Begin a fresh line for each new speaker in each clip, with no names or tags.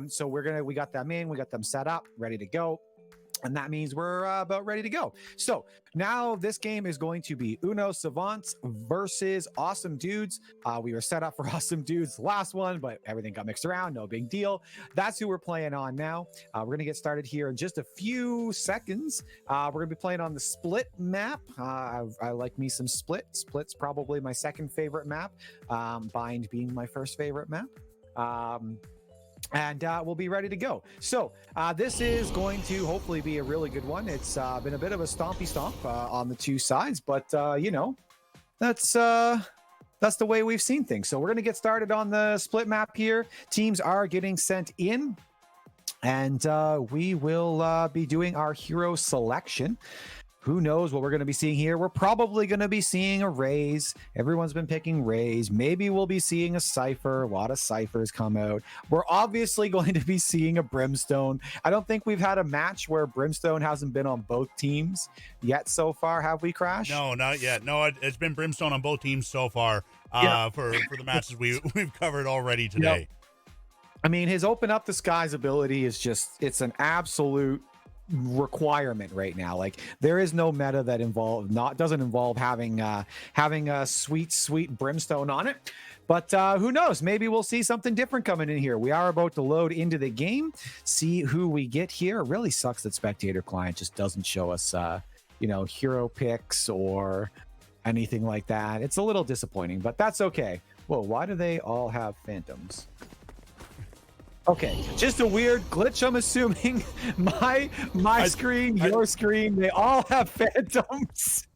So we got them in, we got them set up, ready to go. And that means we're about ready to go. So now this game is going to be Uno Savants versus Awsmdoods. We were set up for Awsmdoods last one, but everything got mixed around. No big deal. That's who we're playing on now. We're going to get started here in just a few seconds. We're going to be playing on the Split map. I like me some Split. Split's probably my second favorite map. Bind being my first favorite map. And we'll be ready to go. So this is going to hopefully be a really good one. It's been a bit of a stompy stomp on the two sides, but you know, that's the way we've seen things. So we're going to get started on the Split map here. Teams are getting sent in, and we will be doing our hero selection. Who knows what we're going to be seeing here? We're probably going to be seeing a Raze. Everyone's been picking Raze. Maybe we'll be seeing a Cypher. A lot of Cyphers come out. We're obviously going to be seeing a Brimstone. I don't think we've had a match where Brimstone hasn't been on both teams yet so far, have we, Crash?
No, not yet. No, it's been Brimstone on both teams so far for the matches we've covered already today.
Yep. I mean, his Open Up the Skies ability is just, it's an absolute requirement right now. Like, there is no meta that doesn't involve having a sweet Brimstone on it. But who knows? Maybe we'll see something different coming in here. We are about to load into the game, see who we get here. It really sucks that Spectator Client just doesn't show us hero picks or anything like that. It's a little disappointing, but that's okay. Whoa, why do they all have phantoms? Okay, just a weird glitch, I'm assuming. My screen, your screen, they all have phantoms.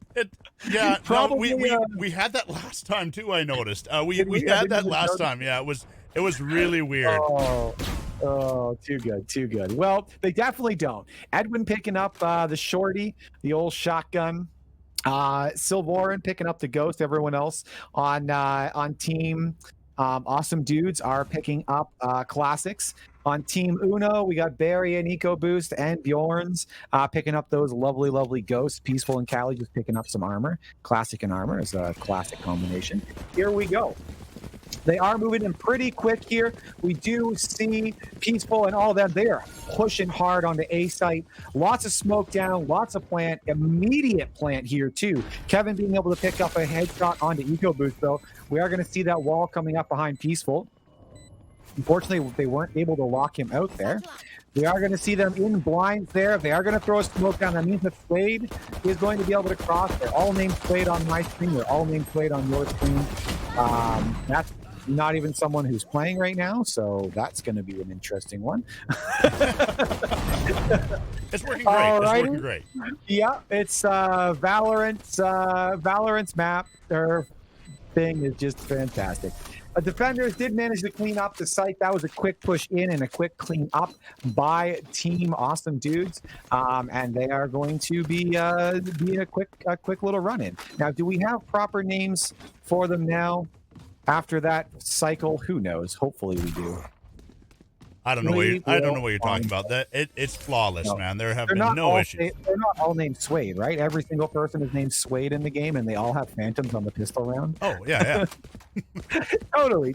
Probably. We had that last time too. I noticed. We had that last time. Yeah, it was really weird.
Oh, too good. Well, they definitely don't. Edwin picking up the shorty, the old shotgun. Silvorin picking up the ghost. Everyone else on team Awsmdoods are picking up classics. On Team Uno, we got Barry and EcoBoost and Bjorns picking up those lovely ghosts. Peaceful and Callie just picking up some armor. Classic and armor is a classic combination. Here we go. They are moving in pretty quick here. We do see Peaceful and all of them. They are pushing hard on the A site. Lots of smoke down, lots of plant, immediate plant here too. Kevin being able to pick up a headshot onto EcoBoost, though. We are going to see that wall coming up behind Peaceful. Unfortunately, they weren't able to lock him out there. We are going to see them in blinds there. They are going to throw a smoke down. That means that Suede is going to be able to cross. They're all named Suede on my screen. They're all named Suede on your screen. That's not even someone who's playing right now, so that's going to be an interesting one.
It's working great. It's working great.
Yeah, it's Valorant's map. Their thing is just fantastic. Defenders did manage to clean up the site. That was a quick push in and a quick clean up by Team Awsmdoods, and they are going to be a quick little run in. Now, do we have proper names for them now? After that cycle, who knows? Hopefully, we do.
I don't know what you're talking about. It's flawless, man. There have been no issues.
They're not all named Suede, right? Every single person is named Suede in the game, and they all have phantoms on the pistol round.
Oh yeah.
Totally.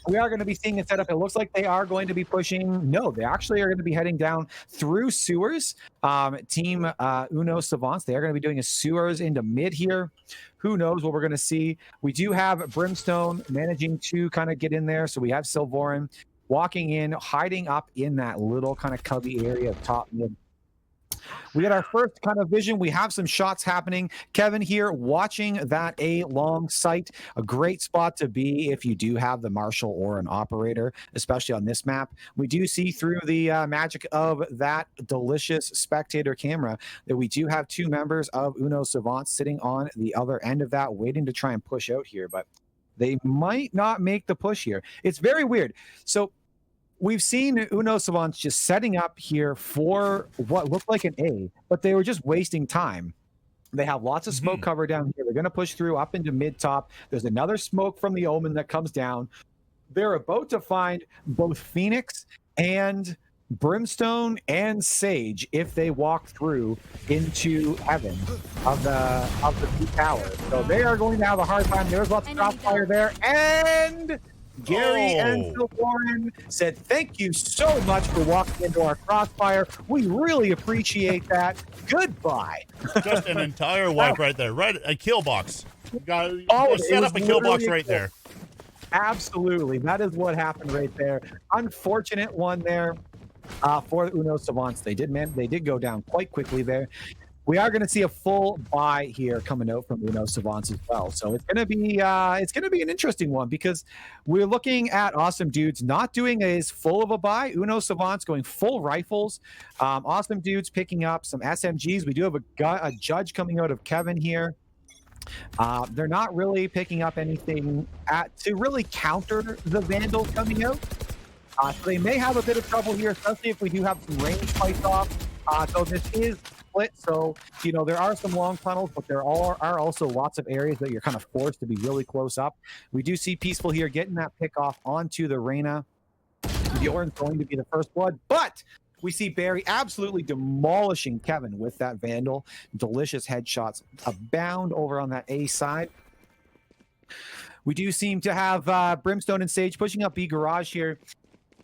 We are going to be seeing it set up. It looks like they are going to be pushing. No, they actually are going to be heading down through sewers. Team Uno Savants, they are going to be doing a sewers into mid here. Who knows what we're going to see? We do have Brimstone managing to kind of get in there. So we have Silvorin walking in, hiding up in that little kind of cubby area of top mid. We got our first kind of vision. We have some shots happening. Kevin here watching that A long sight. A great spot to be if you do have the Marshal or an operator, especially on this map. We do see through the magic of that delicious spectator camera that we do have two members of Uno Savant sitting on the other end of that, waiting to try and push out here, but they might not make the push here. It's very weird. So we've seen Uno Savants just setting up here for what looked like an A, but they were just wasting time. They have lots of smoke cover down here. They're going to push through up into mid-top. There's another smoke from the Omen that comes down. They're about to find both Phoenix and Brimstone and Sage if they walk through into heaven of the two towers. So they are going to have a hard time. There's lots of crossfire there. And Gary and
Oh.
Phil Warren said, thank you so much for walking into our crossfire. We really appreciate that. Goodbye.
Just an entire wipe right there. Right, a kill box. You got
Oh,
set
it
up a
was
kill box
literally a
right
kill.
there.
Absolutely. That is what happened right there. Unfortunate one there for the Uno Savants. They did go down quite quickly there. We are going to see a full buy here coming out from Uno Savants as well. So it's going to be an interesting one because we're looking at Awsmdoods not doing as full of a buy. Uno Savants going full rifles. Awsmdoods picking up some SMGs. We do have a judge coming out of Kevin here. They're not really picking up anything to really counter the Vandals coming out. So they may have a bit of trouble here, especially if we do have some range fights off. So this is split. So, there are some long tunnels, but there are also lots of areas that you're kind of forced to be really close up. We do see Peaceful here getting that pick off onto the Reyna. Bjorn's going to be the first blood, but we see Barry absolutely demolishing Kevin with that Vandal. Delicious headshots abound over on that A side. We do seem to have Brimstone and Sage pushing up B garage here.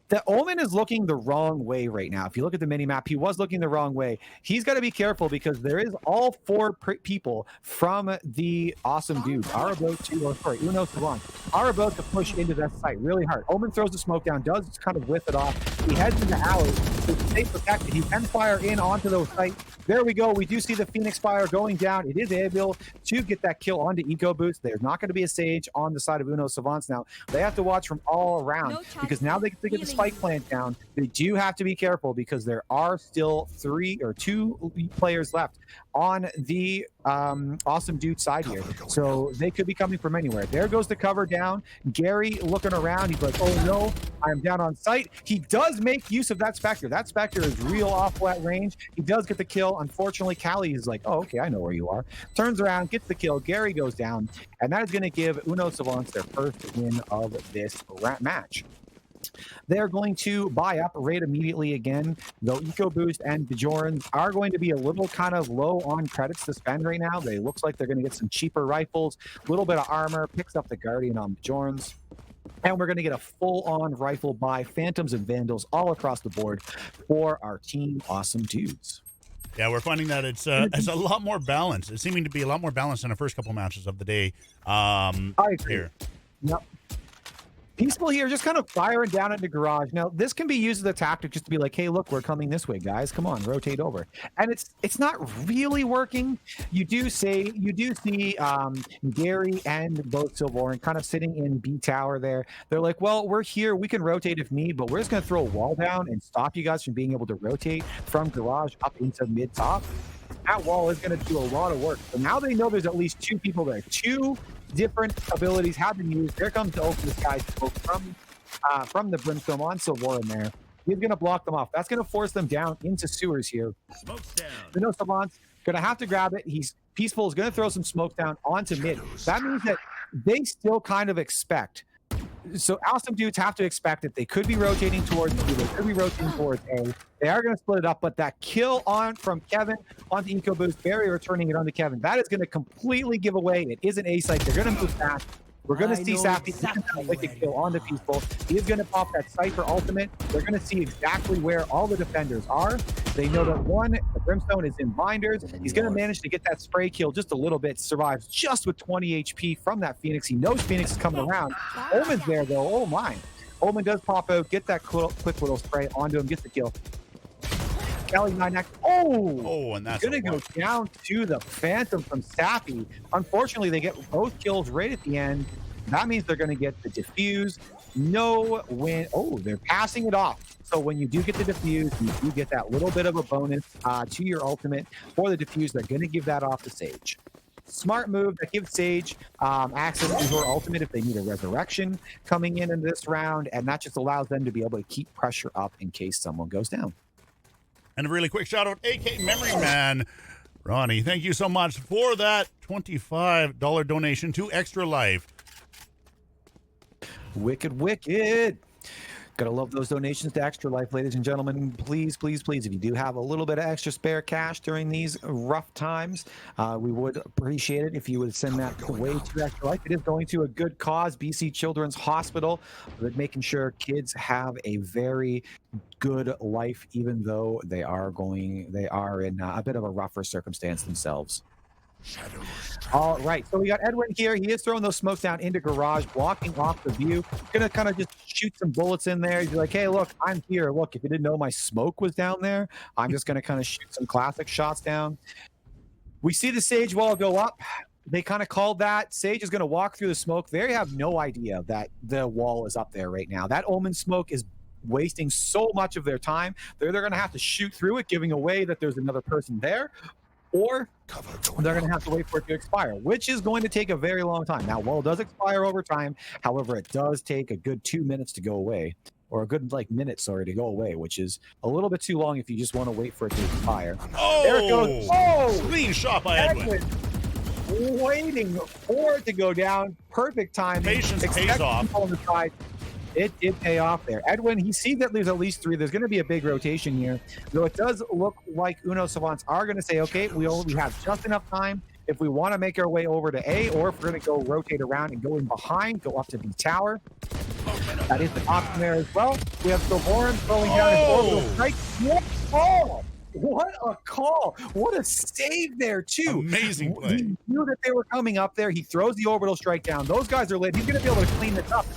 The Omen is looking the wrong way right now. If you look at the mini-map, he was looking the wrong way. He's got to be careful because there is all four people from the Awsmdoods Uno Savant are about to push into that site really hard. Omen throws the smoke down, does kind of whiff it off. He heads into alley to stay protected. He can fire in onto those sites. There we go. We do see the Phoenix Fire going down. It is able to get that kill onto Eco Boost. There's not going to be a Sage on the side of Uno Savants now. They have to watch from all around because now they get the spike plant down. They do have to be careful because there are still two players left on the Awsmdoods side here. So they could be coming from anywhere. There goes the cover down. Gary looking around. He's like, oh no, I'm down on site. He does make use of that Spectre. That Spectre is real off flat range. He does get the kill. Unfortunately, Callie is like, oh, okay, I know where you are. Turns around, gets the kill. Gary goes down. And that is going to give Uno Savants their first win of this match. They're going to buy up right immediately again, though Eco Boost and Bjorn are going to be a little kind of low on credits to spend right now. They looks like they're going to get some cheaper rifles, a little bit of armor, picks up the Guardian on Bjorn's. And we're going to get a full-on rifle buy, Phantoms and Vandals all across the board for our team Awsmdoods.
Yeah, we're finding that it's a lot more balanced. It's seeming to be a lot more balanced in the first couple matches of the day.
I agree.
Here.
Yep. Peaceful here, just kind of firing down into garage. Now, this can be used as a tactic just to be like, hey, look, we're coming this way, guys. Come on, rotate over. And it's not really working. You do see Gary and both Silvoran kind of sitting in B tower there. They're like, well, we're here. We can rotate if need, but we're just going to throw a wall down and stop you guys from being able to rotate from garage up into mid top. That wall is going to do a lot of work. So now they know there's at least two people there. Two different abilities have been used. There comes the Ultimate Sky Smoke from the Brimstone on Silvoran there. He's going to block them off. That's going to force them down into sewers here.
Smoke's down.
The No Savant's going to have to grab it. He's Peaceful is going to throw some smoke down onto mid. That means that they still kind of expect. So Awsmdoods have to expect that they could be rotating towards B, they could be rotating towards A. They are going to split it up, but that kill on from Kevin onto Eco Boost, Barry returning it onto Kevin, that is going to completely give away. It is an A site. They're going to move fast. We're going to see Sappy wicked kill onto Peaceful. He is going to pop that Cypher ultimate. They're going to see exactly where all the defenders are. They know that the Brimstone is in binders. He's going to manage to get that spray kill just a little bit. Survives just with 20 HP from that Phoenix. He knows Phoenix is coming around. Omen's there though. Oh my. Omen does pop out, get that quick little spray onto him, gets the kill. Kelly 9X. Oh,
and that's
going to go down to the Phantom from Sappy. Unfortunately, they get both kills right at the end. That means they're going to get the defuse. No win. Oh, they're passing it off. So when you do get the defuse, you do get that little bit of a bonus to your ultimate for the defuse. They're going to give that off to Sage. Smart move that gives Sage access to her ultimate if they need a resurrection coming in this round, and that just allows them to be able to keep pressure up in case someone goes down.
And a really quick shout out, AK Memory Man. Ronnie, thank you so much for that $25 donation to Extra Life.
Wicked. Gotta love those donations to Extra Life, ladies and gentlemen. Please, please, please, if you do have a little bit of extra spare cash during these rough times, we would appreciate it if you would send that away to Extra Life. It is going to a good cause, BC Children's Hospital, making sure kids have a very good life, even though they are in a bit of a rougher circumstance themselves. All right, so we got Edwin here. He is throwing those smokes down into garage, blocking off the view. Gonna kind of just shoot some bullets in there. He's like, hey, look, I'm here. Look, if you didn't know my smoke was down there, I'm just gonna kind of shoot some classic shots down. We see the Sage wall go up. They kind of called that. Sage is gonna walk through the smoke. They have no idea that the wall is up there right now. That Omen smoke is wasting so much of their time. They're gonna have to shoot through it, giving away that there's another person there, or they're going to have to wait for it to expire, which is going to take a very long time. Now, wall does expire over time. However, it does take a good 2 minutes to go away, or a good minute, sorry, to go away, which is a little bit too long if you just want to wait for it to expire.
Oh,
there it goes. Oh,
clean shot by Edwin.
Waiting for it to go down. Perfect timing.
Patience pays off.
On the side. It did pay off there. Edwin, he sees that there's at least 3. There's going to be a big rotation here. Though it does look like Uno Savants are going to say, okay, we have just enough time if we want to make our way over to A, or if we're going to go rotate around and go in behind, go up to B tower. That is the option there as well. We have Silvoran throwing down his orbital strike. What call? What a call. What a save there, too.
Amazing play.
He knew that they were coming up there. He throws the orbital strike down. Those guys are lit. He's going to be able to clean this up.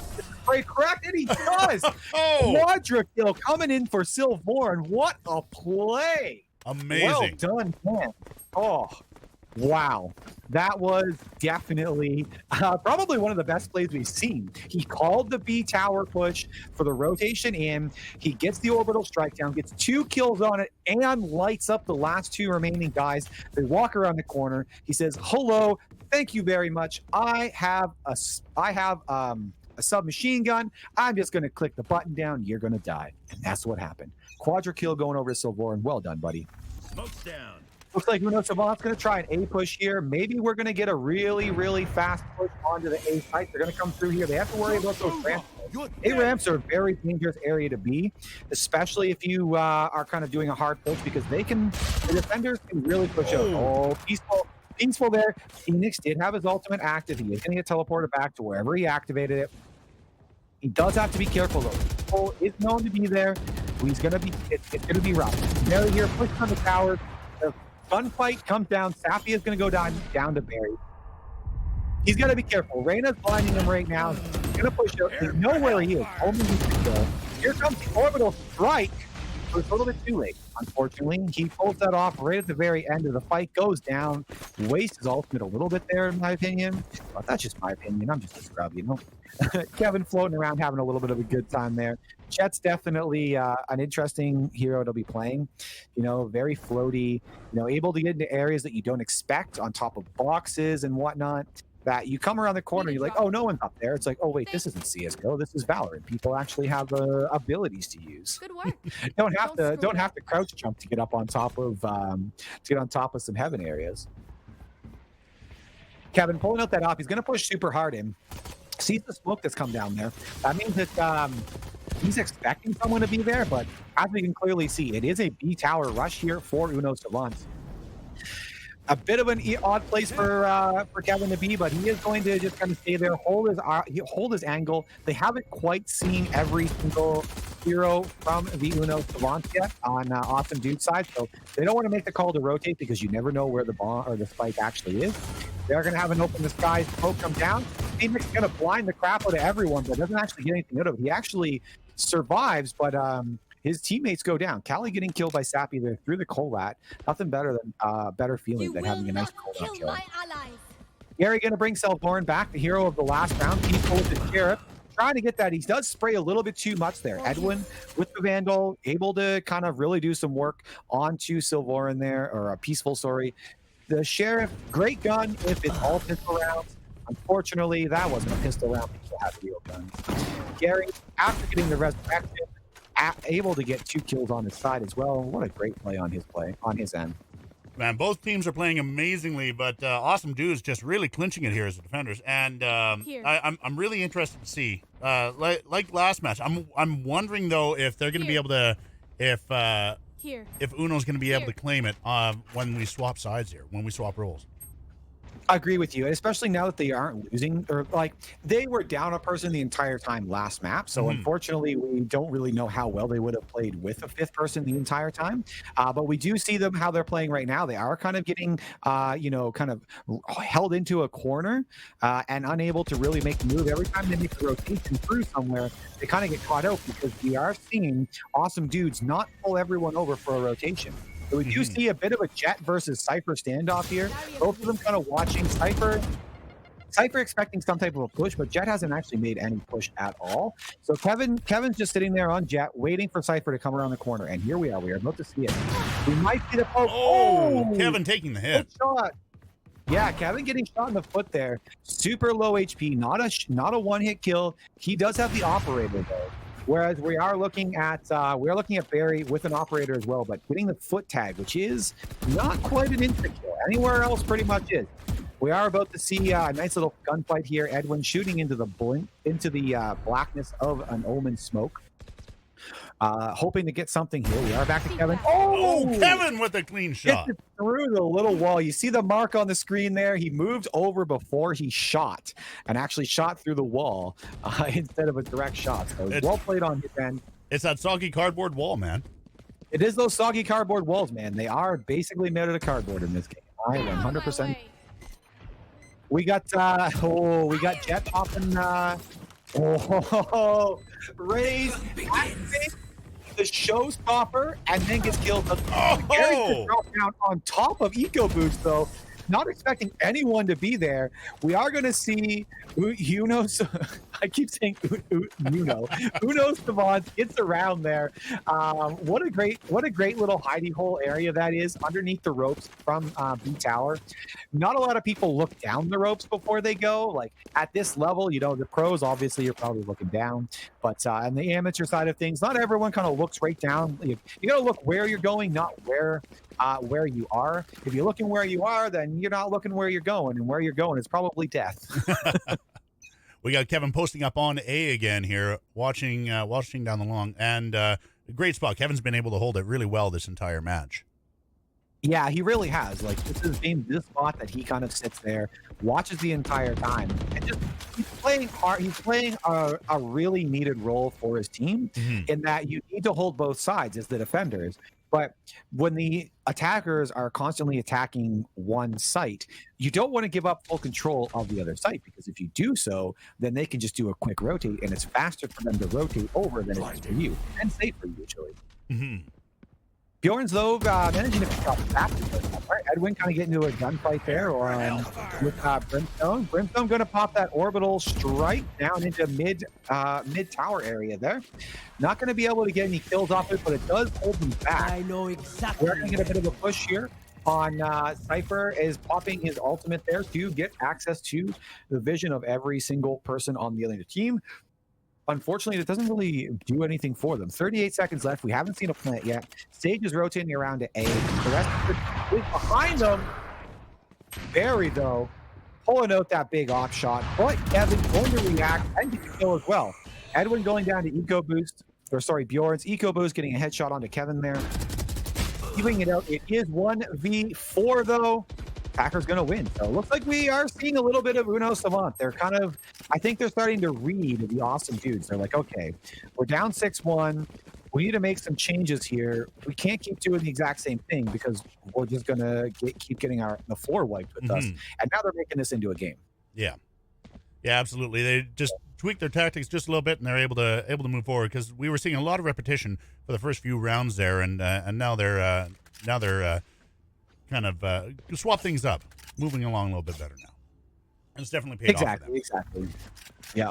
Great correct, and he does. Quadra kill coming in for Silvoran. What a play.
Amazing.
Well done, man. Oh, wow. That was definitely probably one of the best plays we've seen. He called the B tower push for the rotation in. He gets the orbital strike down, gets 2 kills on it, and lights up the last 2 remaining guys. They walk around the corner. He says, hello, thank you very much. I have a submachine gun. I'm just going to click the button down. You're going to die. And that's what happened. Quadra kill going over to Silvoran. Well done, buddy.
Smoke's down.
Looks like Uno Savant's going to try an A push here. Maybe we're going to get a really, really fast push onto the A site. They're going to come through here. They have to worry about those ramps. A ramps are a very dangerous area to be, especially if you are kind of doing a hard push, because the defenders can really push out. Oh, peaceful there. Phoenix did have his ultimate active. He is going to get teleported back to wherever he activated it. He does have to be careful, though. Cole is known to be there. He's going to be, it's going to be rough. Barry here, push on the tower. The gunfight comes down. Sappy is going to go down to Barry. He's got to be careful. Reyna's blinding him right now. He's going to push out. They know where he is. Only he can go. Here comes the orbital strike. But it's a little bit too late, unfortunately. He pulls that off right at the very end of the fight, goes down, wastes his ultimate a little bit there, in my opinion. But that's just my opinion. I'm just a scrub, you know? Kevin floating around, having a little bit of a good time there. Chet's definitely an interesting hero to be playing. You know, very floaty, you know, able to get into areas that you don't expect on top of boxes and whatnot. That you come around the corner, you're like, oh, no one's up there. It's like, oh, wait, this isn't CSGO. This is Valorant. People actually have abilities to use.
Good work.
don't have to crouch jump to get up on top of some heaven areas. Kevin pulling out that op. He's going to push super hard in. Sees the smoke that's come down there. That means that he's expecting someone to be there, but as we can clearly see, it is a B tower rush here for Uno Savants. A bit of an odd place for Kevin to be, but he is going to just kind of stay there, hold his angle. They haven't quite seen every single hero from the Uno Savants yet on Awsmdoods side, so they don't want to make the call to rotate because you never know where the bomb or the spike actually is. They're going to have an open the sky smoke come down. Phoenix is going to blind the crap out of everyone, but doesn't actually get anything out of it. He actually survives, but his teammates go down. Callie getting killed by Sappy there through the Colat. Nothing better than better feeling than having a nice Colat kill. Gary going to bring Silvoran back, the hero of the last round. Peaceful with the Sheriff. Trying to get that. He does spray a little bit too much there. Edwin with the Vandal, able to kind of really do some work onto Silvoran there, or Peaceful, sorry. The Sheriff, great gun if it's all pistol rounds. Unfortunately, that wasn't a pistol round. People have real guns. Gary, after getting the resurrection, able to get 2 kills on his side as well. What a great play on his end.
Man, both teams are playing amazingly, but Awsmdoods just really clinching it here as the defenders. And I'm really interested to see like last match. I'm wondering though if they're going to be able to if Uno's going to be able to claim it when we swap sides here, when we swap roles.
I agree with you, and especially now that they aren't losing, or like they were down a person the entire time last map. So unfortunately, we don't really know how well they would have played with a fifth person the entire time. But we do see them how they're playing right now. They are kind of getting, kind of held into a corner and unable to really make a move. Every time they make a rotation through somewhere, they kind of get caught out because we are seeing Awsmdoods not pull everyone over for a rotation. So we do see a bit of a Jet versus Cypher standoff here. Both of them kind of watching Cypher expecting some type of a push, but Jet hasn't actually made any push at all. So Kevin's just sitting there on Jet, waiting for Cypher to come around the corner. And here we are. We are about to see it. We might see the poke.
Oh, Kevin taking the hit.
Shot. Yeah, Kevin getting shot in the foot there. Super low HP. Not a one-hit kill. He does have the operator though. Whereas we are looking at Barry with an operator as well, but getting the foot tag, which is not quite an instant kill. Anywhere else, pretty much is. We are about to see a nice little gunfight here. Edwin shooting into the blackness of an Omen smoke. Hoping to get something here. We are back to Kevin.
Oh, Kevin with a clean shot.
Through the little wall. You see the mark on the screen there. He moved over before he shot and actually shot through the wall instead of a direct shot. So well played on his end.
It's that soggy cardboard wall, man.
It is those soggy cardboard walls, man. They are basically made out of cardboard in this game. I 100%. We got Jet popping. Raise the showstopper and then gets killed. Gary's drop down on top of EcoBoost though. Not expecting anyone to be there. We are going to see Uno's. I keep saying Uno's Savant gets around there. What a great little hidey hole area that is underneath the ropes from B Tower. Not a lot of people look down the ropes before they go. Like at this level, the pros obviously you're probably looking down, but on the amateur side of things, not everyone kind of looks right down. You got to look where you're going, not where you are. If you're looking where you are, then you're not looking where you're going, and where you're going is probably death.
We got Kevin posting up on A again here, watching down the long, and great spot. Kevin's been able to hold it really well this entire match.
Yeah, he really has. Like this spot that he kind of sits there, watches the entire time, and just he's playing hard. He's playing a really needed role for his team in that you need to hold both sides as the defenders. But when the attackers are constantly attacking one site, you don't want to give up full control of the other site, because if you do so, then they can just do a quick rotate, and it's faster for them to rotate over than it is for you, and safer usually. Bjorn's though managing to pick up faster. Edwin kind of getting into a gunfight there, with Brimstone. Brimstone going to pop that orbital strike down into mid tower area there. Not going to be able to get any kills off it, but it does hold them back.
I know exactly.
We're going to get a bit of a push here on Cypher is popping his ultimate there to get access to the vision of every single person on the other team. Unfortunately, it doesn't really do anything for them. 38 seconds left. We haven't seen a plant yet. Sage is rotating around to A. The rest is behind them. Barry, though, pulling out that big off shot. But Kevin going to react and get the kill as well. Edwin going down to EcoBoost. Bjorn's EcoBoost getting a headshot onto Kevin there. Keeping it out. It is 1v4, though. Packer's going to win. So it looks like we are seeing a little bit of Uno Savant. I think they're starting to read the Awsmdoods. They're like, okay, we're down 6-1. We need to make some changes here. We can't keep doing the exact same thing because we're just going to keep getting the floor wiped with us. And now they're making this into a game.
Yeah. Yeah, absolutely. They just tweaked their tactics just a little bit, and they're able to move forward, because we were seeing a lot of repetition for the first few rounds there, and now they're kind of swap things up, moving along a little bit better now. And it's definitely paid off for them.
Exactly. Yeah.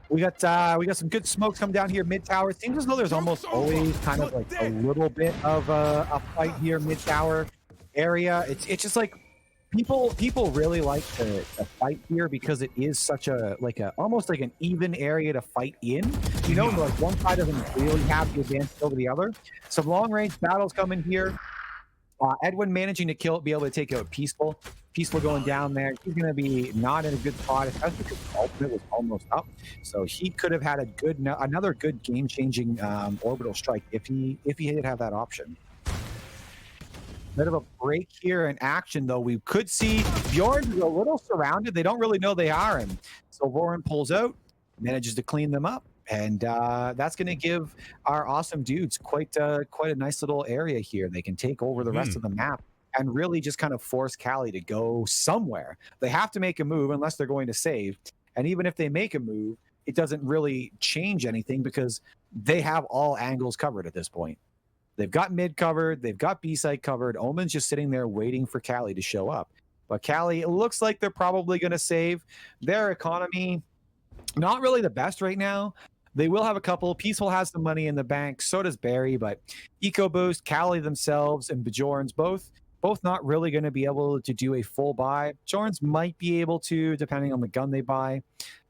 We got some good smoke come down here mid tower. It seems as though there's almost always kind of like a little bit of a fight here mid tower area. It's just like people really like to fight here because it is such almost like an even area to fight in. Like one side doesn't really have the advantage over the other. Some long range battles coming here. Edwin managing to be able to take out Peaceful. Peaceful going down there. He's going to be not in a good spot, especially because the ultimate was almost up. So he could have had another good game-changing orbital strike if he did have that option. Bit of a break here in action, though. We could see Bjorn is a little surrounded. They don't really know they are, and so Voran pulls out, manages to clean them up, and that's going to give our Awsmdoods quite a nice little area here. They can take over the rest of the map and really just kind of force Cali to go somewhere. They have to make a move unless they're going to save. And even if they make a move, it doesn't really change anything because they have all angles covered at this point. They've got mid covered. They've got B site covered. Omen's just sitting there waiting for Cali to show up. But Cali, it looks like they're probably going to save. Their economy, not really the best right now. They will have a couple. Peaceful has some money in the bank. So does Barry. But EcoBoost, Cali themselves, and Bjorn's both not really going to be able to do a full buy. Bjorn's might be able to, depending on the gun they buy.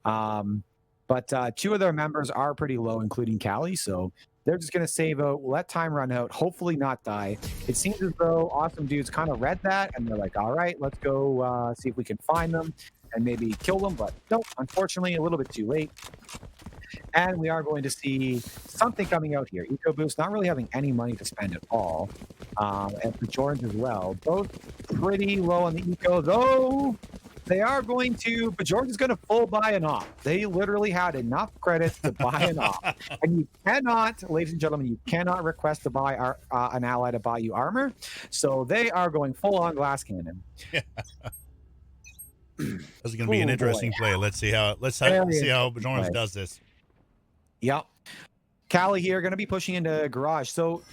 But two of their members are pretty low, including Cali. So they're just going to save out, let time run out, hopefully not die. It seems as though Awsmdoods kind of read that, and they're like, all right, let's go see if we can find them and maybe kill them. But nope, unfortunately, a little bit too late. And we are going to see something coming out here. EcoBoost not really having any money to spend at all. And for Jordan as well. Both pretty low on the eco, though they are going to, but Jordan's going to full buy an op. They literally had enough credits to buy an op. And you cannot, ladies and gentlemen, you cannot request to buy an ally to buy you armor. So they are going full on glass cannon.
Yeah. This is going to be an interesting play. Let's see how Bjorns does this.
Yep. Cali here going to be pushing into garage. So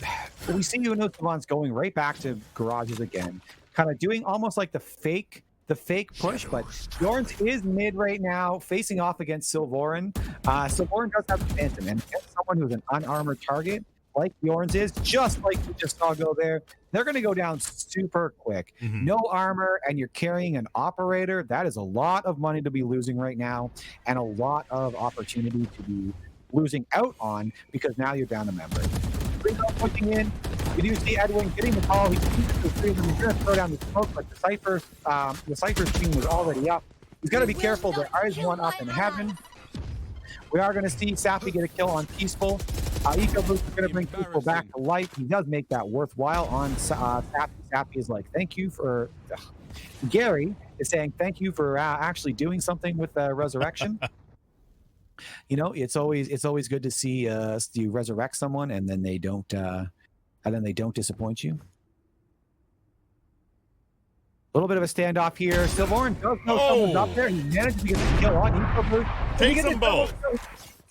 we see Savant's going right back to garages again, kind of doing almost like the fake push, but Bjorns is mid right now, facing off against Silvoran. Silvoran does have the Phantom, and against someone who's an unarmored target, like Bjorns is, just like we just saw go there, they're going to go down super quick. No armor, and you're carrying an operator. That is a lot of money to be losing right now, and a lot of opportunity to be losing out on, because now you're down a member. Pushing in. You do see Edwin getting the call. He's going to throw down the smoke, but the Cypher team was already up. He's got to be careful. There is one up in heaven. We are going to see Sappy get a kill on Peaceful. EcoBoost is going to bring Peaceful back to life. He does make that worthwhile on Sappy. Sappy is like, thank you for... Gary is saying, thank you for actually doing something with Resurrection. You know, it's always good to see you resurrect someone and then they don't disappoint you. A little bit of a standoff here. Silvoran does know someone's up there. He manages to get the kill on EcoBoost.
Takes them both.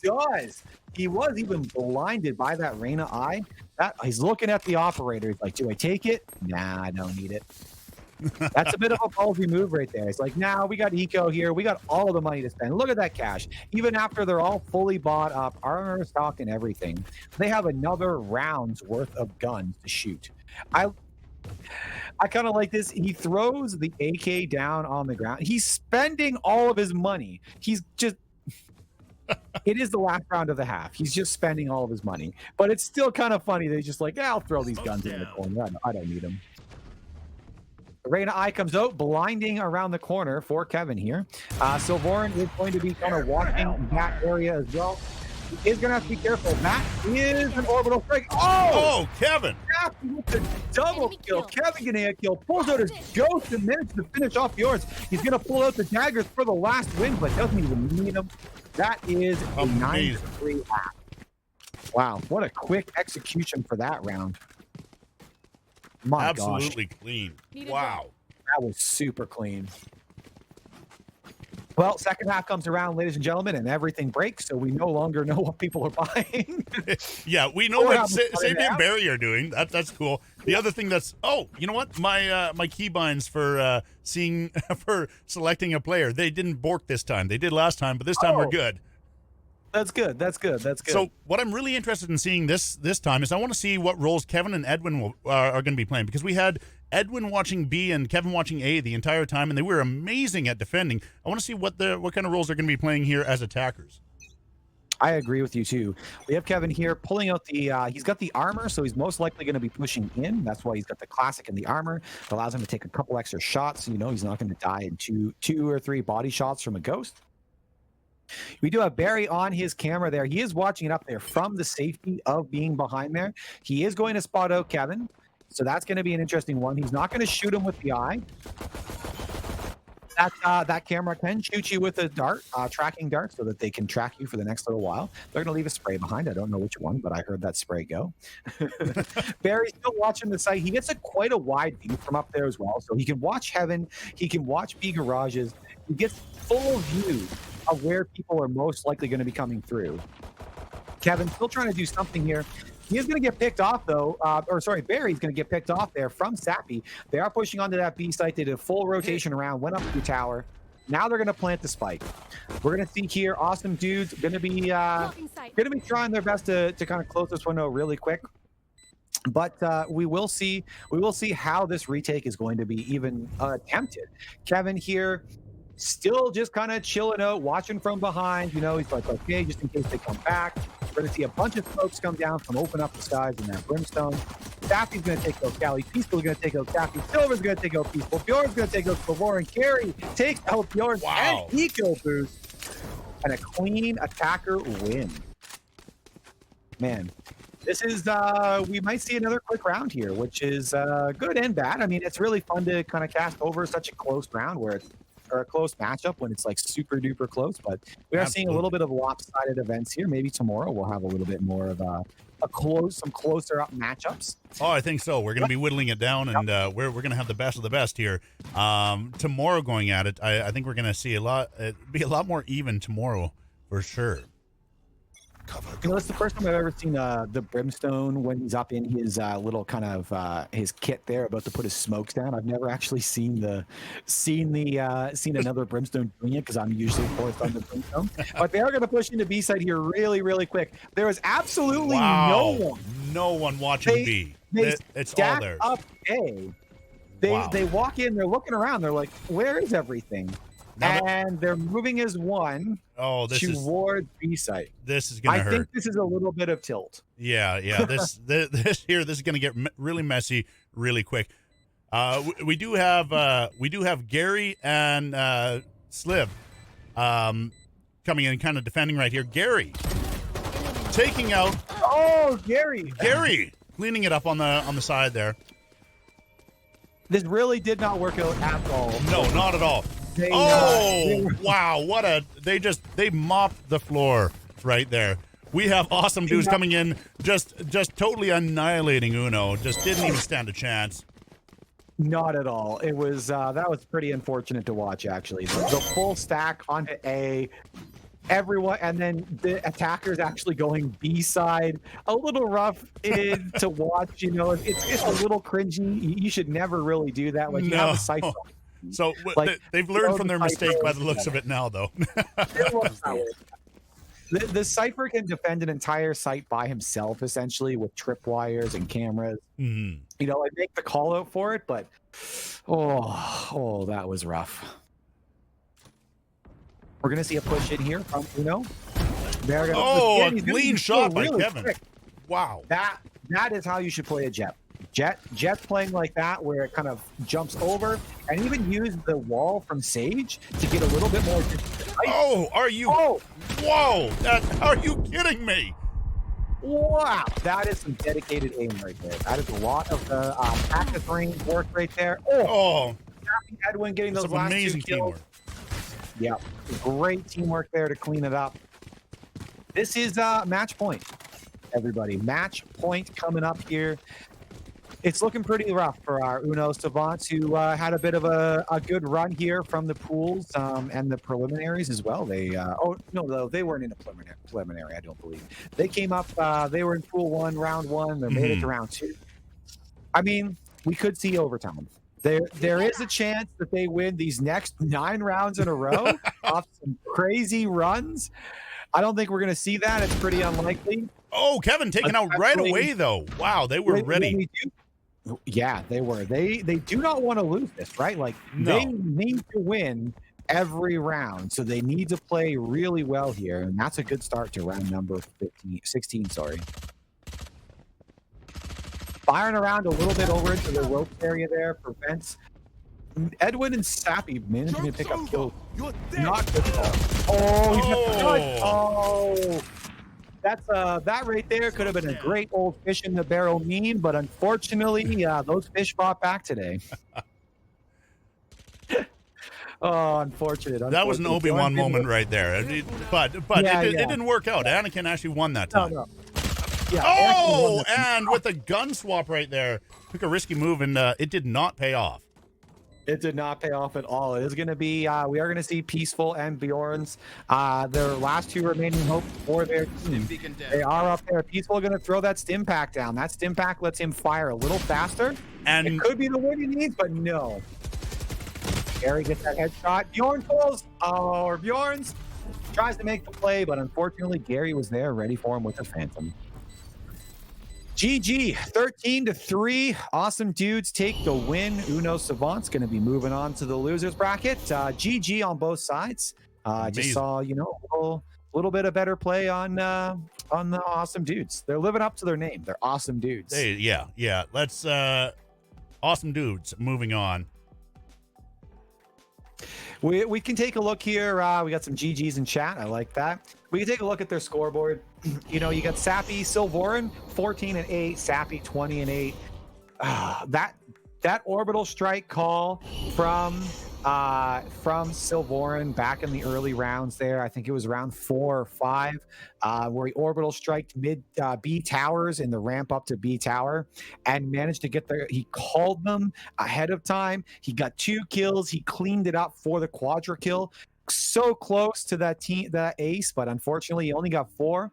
Does. He was even blinded by that Reyna eye. He's looking at the operator. He's like, do I take it? Nah, I don't need it. That's a bit of a ballsy move right there. It's like, nah, we got eco here. We got all the money to spend. Look at that cash. Even after they're all fully bought up, armor stock and everything, they have another round's worth of guns to shoot. I kind of like this. He throws the AK down on the ground. He's spending all of his money. He's just... It is the last round of the half. He's just spending all of his money. But it's still kind of funny. They're just like, yeah, I'll throw these guns in the corner. I don't need them. Reyna eye comes out, blinding around the corner for Kevin here. Silvoran is going to be kind of walking that area as well. He is going to have to be careful. That is an orbital strike.
Oh, Kevin!
With the double kill. Kevin getting a kill. Pulls out his ghost and manages to finish off yours. He's going to pull out the daggers for the last win, but doesn't even need them. That is a 9-3 half. Wow, what a quick execution for that round. My
Absolutely
gosh.
Clean. Wow.
That was super clean. Well, second half comes around, ladies and gentlemen, and everything breaks, so we no longer know what people are buying.
Yeah, we know what Safety and Barry are doing. That's cool. The other thing that's... Oh, you know what? My keybinds for for selecting a player, they didn't bork this time. They did last time, but this time we're good.
That's good. That's good. That's good.
So what I'm really interested in seeing this time is I want to see what roles Kevin and Edwin are going to be playing, because we had Edwin watching B and Kevin watching A the entire time, and they were amazing at defending. I want to see what kind of roles they're going to be playing here as attackers.
I agree with you too. We have Kevin here pulling out the he's got the armor, so he's most likely going to be pushing in. That's why he's got the classic and the armor. It allows him to take a couple extra shots. You know, he's not going to die in two or three body shots from a ghost. We do have Barry on his camera there. He is watching it up there from the safety of being behind there. He is going to spot out Kevin. So that's going to be an interesting one. He's not going to shoot him with the eye. That camera can shoot you with a dart, tracking dart, so that they can track you for the next little while. They're going to leave a spray behind. I don't know which one, but I heard that spray go. Barry's still watching the site. He gets quite a wide view from up there as well, so he can watch Heaven. He can watch B garages. He gets full view of where people are most likely going to be coming through. Kevin's still trying to do something here. He is going to get picked off, though. Barry's going to get picked off there from Sappy. They are pushing onto that B site. They did a full rotation around, went up to the tower. Now they're going to plant the spike. We're going to see here, Awsmdoods going to be trying their best to kind of close this window really quick. But we will see how this retake is going to be even attempted. Kevin here, still just kind of chilling out, watching from behind. You know, he's like, okay, just in case they come back. We're going to see a bunch of smokes come down from open up the skies in that brimstone. Sappy's going to take out Cali. Peaceful's going to take out Sappy. Silver's going to take out Peaceful. Bjorn's going to take out Spavor. And Carey takes out Bjorn and eco boost. And a clean attacker win. Man, this is, we might see another quick round here, which is good and bad. I mean, it's really fun to kind of cast over such a close round where it's or a close matchup when it's like super duper close, but we are seeing a little bit of lopsided events here. Maybe tomorrow we'll have a little bit more of some closer up matchups.
Oh, I think so. We're going to be whittling it down, and we're going to have the best of the best here. Tomorrow going at it, I think we're going to see be a lot more even tomorrow for sure.
You know, it's the first time I've ever seen the brimstone when he's up in his little kind of his kit there, about to put his smokes down. I've never actually seen another brimstone doing it because I'm usually forced on the brimstone. But they are going to push into B side here really, really quick. There is absolutely
no one watching B. It's all there.
Up A. They walk in. They're looking around. They're like, "Where is everything?" And they're moving as one towards B site.
This is going to hurt.
I think this is a little bit of tilt.
Yeah. This is going to get really messy really quick. We do have Gary and Sliv coming in, kind of defending right here. Gary taking out.
Oh, Gary
cleaning it up on the side there.
This really did not work out at all.
No, not at all. Wow! They mopped the floor right there. We have Awsmdoods coming in, just totally annihilating Uno. Just didn't even stand a chance.
Not at all. It was that was pretty unfortunate to watch, actually. The full stack onto A, everyone, and then the attackers actually going B side. A little rough to watch. You know, it's a little cringy. You should never really do that. Like you have a cypher.
So they've learned from their mistake by the looks of it now, though.
The Cypher can defend an entire site by himself, essentially, with tripwires and cameras.
Mm-hmm.
You know, I make the call out for it, but that was rough. We're gonna see a push in here from Uno.
Clean shot by Kevin. Quick. Wow.
That is how you should play a Jet. Jet's playing like that, where it kind of jumps over and even use the wall from Sage to get a little bit more.
Are you? Oh, whoa! Are you kidding me?
Wow, that is some dedicated aim right there. That is a lot of the practice range work right there. Edwin getting those last
amazing
2 kills.
Teamwork.
Yeah, great teamwork there to clean it up. This is match point, everybody. Match point coming up here. It's looking pretty rough for our Uno Savants, who had a bit of a good run here from the pools and the preliminaries as well. They they weren't in a preliminary, I don't believe. They came up, they were in pool 1, round 1. They made it to round 2. I mean, we could see overtime. There is a chance that they win these next 9 rounds in a row off some crazy runs. I don't think we're going to see that. It's pretty unlikely.
Oh, Kevin taken out right away, though. Wow, they were ready.
Yeah, they were. They do not want to lose this, right? Like, they need to win every round. So they need to play really well here. And that's a good start to round number 16, sorry. Firing around a little bit over into the rope area there prevents Edwin and Sappy managing to pick up kills. Not good call. Oh, he's got that's that right there could have been a great old fish in the barrel meme, but unfortunately, those fish fought back today. Oh, unfortunate.
That was an Obi-Wan moment right there. But it didn't work out. Anakin actually won that time.
No. Yeah,
oh, and with a gun swap right there. Took a risky move, and it did not pay off.
It did not pay off at all. It is going to be, we are going to see Peaceful and Bjorn's, their last two remaining hopes for their team. They are up there. Peaceful going to throw that stim pack down. That stim pack lets him fire a little faster. And it could be the win he needs, but no. Gary gets that headshot. Bjorn pulls, or Bjorn's tries to make the play, but unfortunately, Gary was there ready for him with the Phantom. GG, 13-3. Awsmdoods take the win. Uno Savant's going to be moving on to the losers bracket. GG on both sides. Just saw, a little bit of better play on the Awsmdoods. They're living up to their name. They're Awsmdoods.
Hey, yeah. Let's Awsmdoods moving on.
We can take a look here. We got some GGs in chat. I like that. We can take a look at their scoreboard. You got Sappy, Silvorin, 14-8, Sappy 20-8. That orbital strike call from Silvorin back in the early rounds there. I think it was round 4 or 5, where he orbital striked mid B towers in the ramp up to B tower and managed to get there. He called them ahead of time. He got 2 kills. He cleaned it up for the quadra kill. So close to that ace, but unfortunately he only got 4.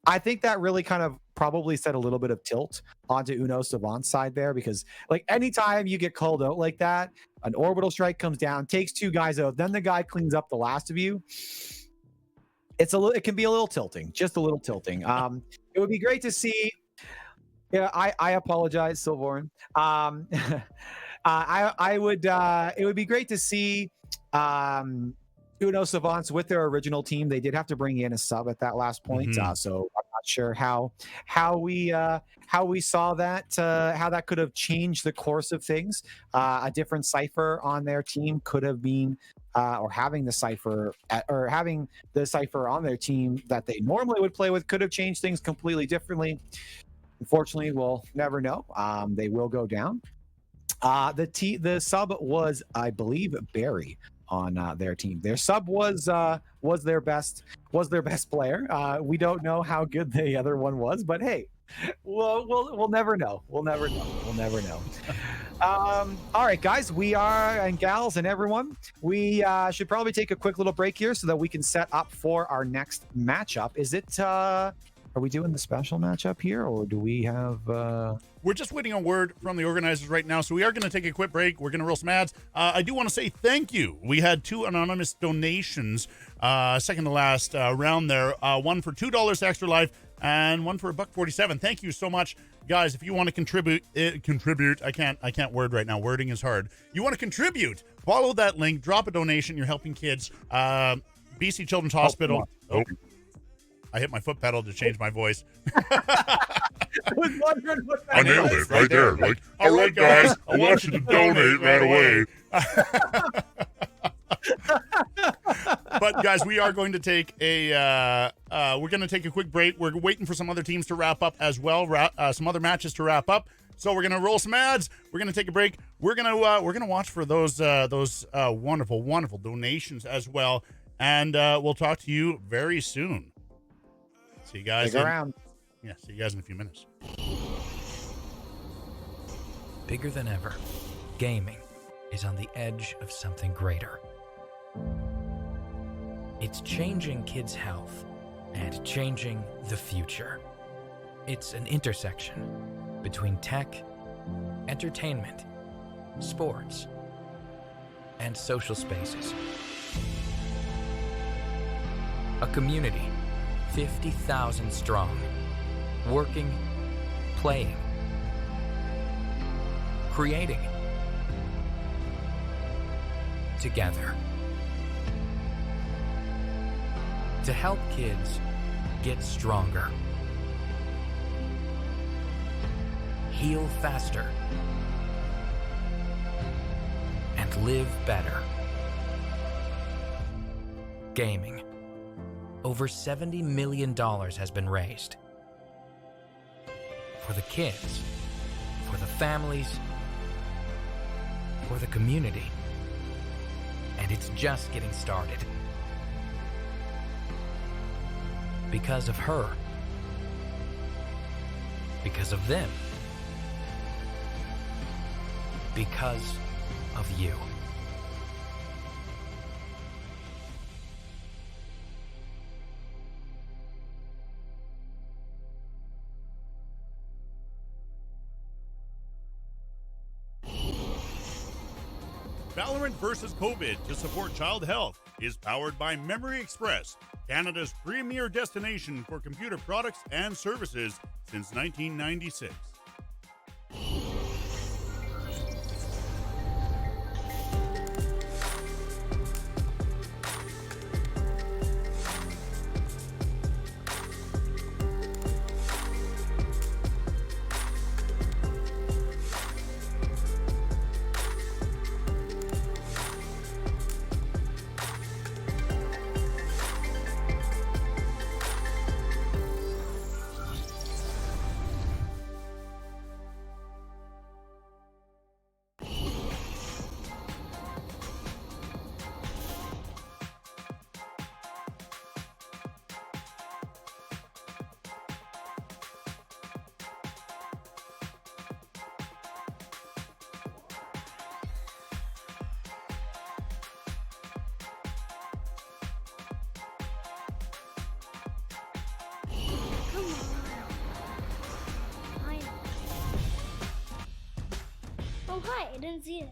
I think that really kind of probably set a little bit of tilt onto Uno Savant's side there, because like anytime you get called out like that, an orbital strike comes down, takes 2 guys out, then the guy cleans up the last of you. It can be a little tilting, just a little tilting. It would be great to see. Yeah, I apologize, Silvorin. It would be great to see Uno Savants with their original team. They did have to bring in a sub at that last point, so I'm not sure how we saw that, how that could have changed the course of things. A different cipher on their team could have been, or having the cipher on their team that they normally would play with could have changed things completely differently. Unfortunately, we'll never know. They will go down. The sub was, I believe, Barry on their team. Their sub was their best player. We don't know how good the other one was, but hey, we'll never know. We'll never know. All right, guys, and gals and everyone, we should probably take a quick little break here so that we can set up for our next matchup. Is it are we doing the special matchup here, or do we have
We're just waiting on word from the organizers right now, so we are going to take a quick break. We're going to roll some ads. I do want to say thank you. We had 2 anonymous donations, second to last round there. One for $2 Extra Life and one for $1.47. Thank you so much, guys. If you want to contribute. I can't word right now. Wording is hard. You want to contribute? Follow that link. Drop a donation. You're helping kids. BC Children's Hospital. I hit my foot pedal to change my voice.
I was wondering what that
I nailed it right there. Like, all right, guys, I want you to donate right away.
But guys, we are going to take a quick break. We're waiting for some other teams to wrap up as well. Some other matches to wrap up. So we're gonna roll some ads. We're gonna take a break. We're gonna watch for those wonderful donations as well. And we'll talk to you very soon. See you guys.
See
you guys in a few minutes.
Bigger than ever, gaming is on the edge of something greater. It's changing kids' health and changing the future. It's an intersection between tech, entertainment, sports, and social spaces. A community 50,000 strong, working, playing, creating together. to help kids get stronger, heal faster, and live better. Gaming. Over $70 million has been raised. For the kids, for the families, for the community. And it's just getting started. Because of her. Because of them. Because of you.
Valorant vs. COVID to support child health is powered by Memory Express, Canada's premier destination for computer products and services since 1996.
Oh, hi, I didn't see it.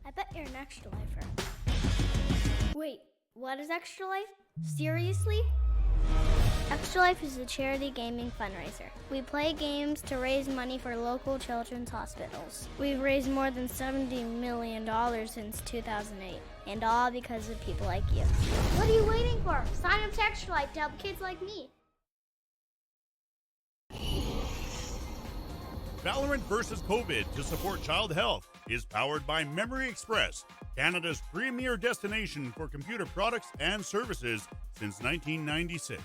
I bet you're an Extra Lifer. Wait, what is Extra Life? Seriously? Extra Life is a charity gaming fundraiser. We play games to raise money for local children's hospitals. We've raised more than $70 million since 2008, and all because of people like you. What are you waiting for? Sign up to Extra Life to help kids like me.
Valorant vs. COVID to support child health is powered by Memory Express, Canada's premier destination for computer products and services since 1996.